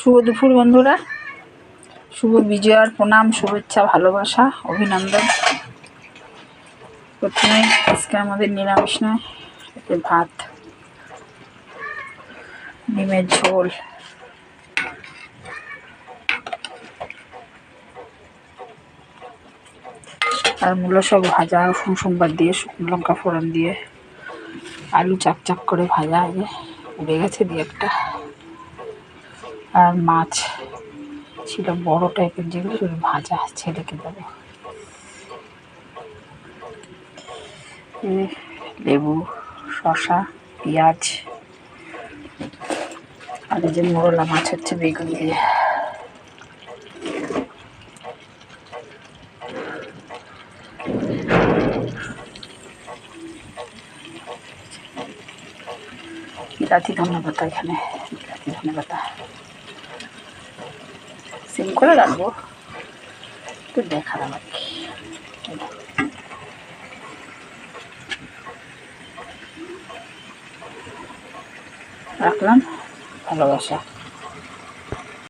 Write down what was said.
শুভ দুপুর বন্ধুরা, শুভ বিজয়ার প্রণাম, শুভেচ্ছা, ভালোবাসা, অভিনন্দন। প্রথমে আজকে আমাদের নিরামিষ নয়, এতে ভাত, ডিমের ঝোল, আর মূলো সব ভাজা, রসুন সোমবার দিয়ে, শুকনো লঙ্কা ফোড়ন দিয়ে, আলু চাক করে ভাজা, উড়ে গেছে দিয়ে একটা, আর মাছ ছিল বড় টাইপের, যেগুলো ভাজা ছেলেকে দেবো। লেবু, শসা, পেঁয়াজ, আর এই যে মোরলা মাছ হচ্ছে বেগুন দিয়ে। বিলাতি ধনেপাতা, এখানে বিলাতি ধনেপাতা সিম করে রাখবো, তো দেখালাম আর কি। রাখলাম, ভালোবাসা।